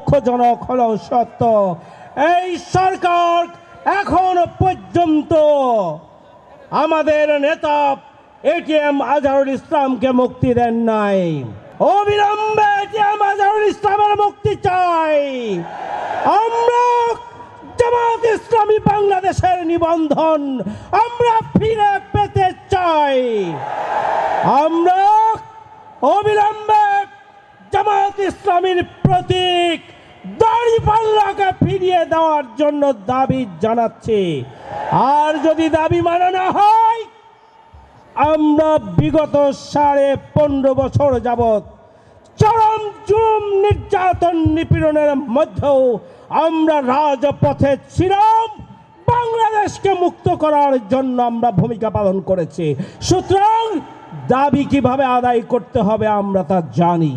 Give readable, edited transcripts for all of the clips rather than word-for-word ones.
দুঃখজনক হলেও সত্য, এই সরকার এখন পর্যন্ত আমাদের নেতা এটিএম আজহারুল ইসলামকে মুক্তি দেন নাই। অবিলম্বে এটিএম আজহারুল ইসলামের মুক্তি চাই। আমরা জামাত ইসলামী বাংলাদেশের নিবন্ধন আমরা ফিরে পেতে চাই। আমরা অবিলম্বে জামাত ইসলামীর প্রতীক দাড়িপাল্লাকে ফিরিয়ে দেওয়ার জন্য দাবি জানাচ্ছি। আর যদি দাবি মানা না হয়, আমরা বিগত 15.5 বছর যাবৎ চরম জুলুম নির্যাতন নিপীড়নের মধ্যেও আমরা রাজপথে ছিলাম। বাংলাদেশকে মুক্ত করার জন্য আমরা ভূমিকা পালন করেছি। সুতরাং দাবি কিভাবে আদায় করতে হবে আমরা তা জানি।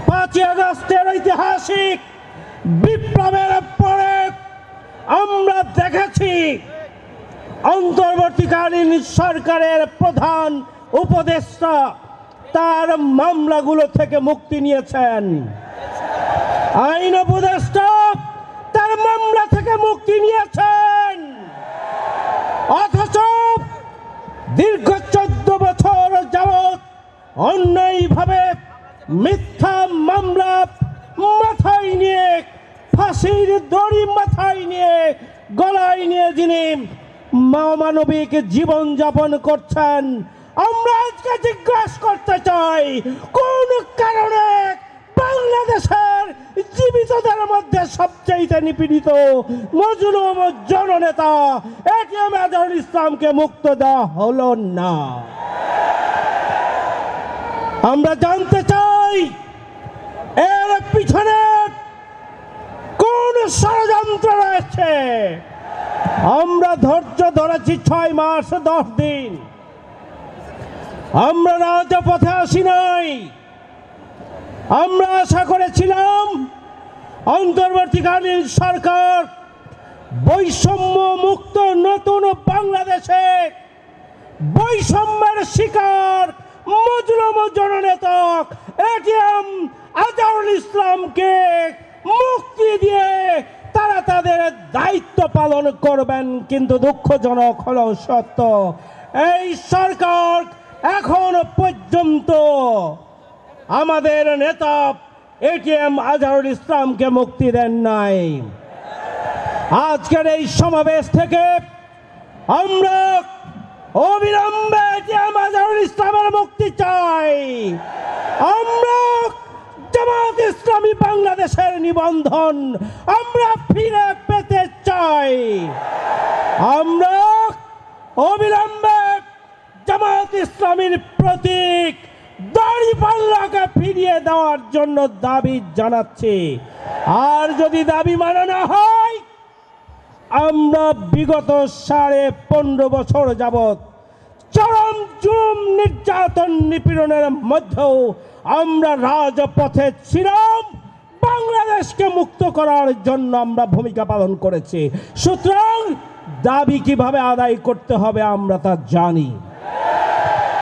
5ই আগস্টের ঐতিহাসিক বিপ্লবের পরে আমরা দেখেছি অন্তর্বর্তীকালীন সরকারের প্রধান উপদেষ্টা তার মামলাগুলো থেকে মুক্তি নিয়েছেন। আইন উপদেষ্টা তার মামলা থেকে মুক্তি নিয়েছেন, অথচ দীর্ঘ 14 বছর যাবৎ অন্যায়ভাবে মিথ্যা মামলা মাথায় নিয়ে, ফাঁসির দড়ি মাথায় নিয়ে, গলায় নিয়ে যিনি মানবিক জীবন যাপন করছেন, আমরা আজকে জিজ্ঞাসা করতে চাই কোন কারণে বাংলাদেশের জীবিতদের মধ্যে সবচেয়ে নিপীড়িত মজলুম জননেতা এটিএম আজহারুল ইসলামকে মুক্ত দেওয়া হলো না। আমরা জানতে চাই এর পিছনে কোন ষড়যন্ত্র রয়েছে। আমরা ধৈর্য ধরেছি 6 মাস 10 দিন। আমরা রাজপথে আসি নাই। আমরা আশা করেছিলাম অন্তর্বর্তীকালীন সরকার বৈষম্য মুক্ত নতুন বাংলাদেশে বৈষম্যের শিকার মজলুম জননেতা এটিএম আজহারুল ইসলামকে মুক্তি দিয়ে তারা তাদের দায়িত্ব পালন করবেন। কিন্তু দুঃখজনক হলেও সত্য, এই সরকার এখন পর্যন্ত আমাদের নেতা এটিএম আজহারুল ইসলামকে মুক্তি দেন নাই। আজকের এই সমাবেশ থেকে আমরা অবিলম্বে এটিএম আজহারুল ইসলামের মুক্তি চাই। আমরা জামাত ইসলামী বাংলাদেশের নিবন্ধন আমরা ফিরে পেতে চাই। আমরা অবিলম্বে জামাত ইসলামীর প্রতীক দাড়িপাল্লাকে ফিরিয়ে দেওয়ার জন্য দাবি জানাচ্ছি। আর যদি দাবি মানা না হয়, আমরা বিগত 15.5 বছর যাবৎ চরম জুলুম নির্যাতন নিপীড়নের মধ্যেও আমরা রাজপথে ছিলাম। বাংলাদেশকে মুক্ত করার জন্য আমরা ভূমিকা পালন করেছি। সুতরাং দাবি কিভাবে আদায় করতে হবে আমরা তা জানি।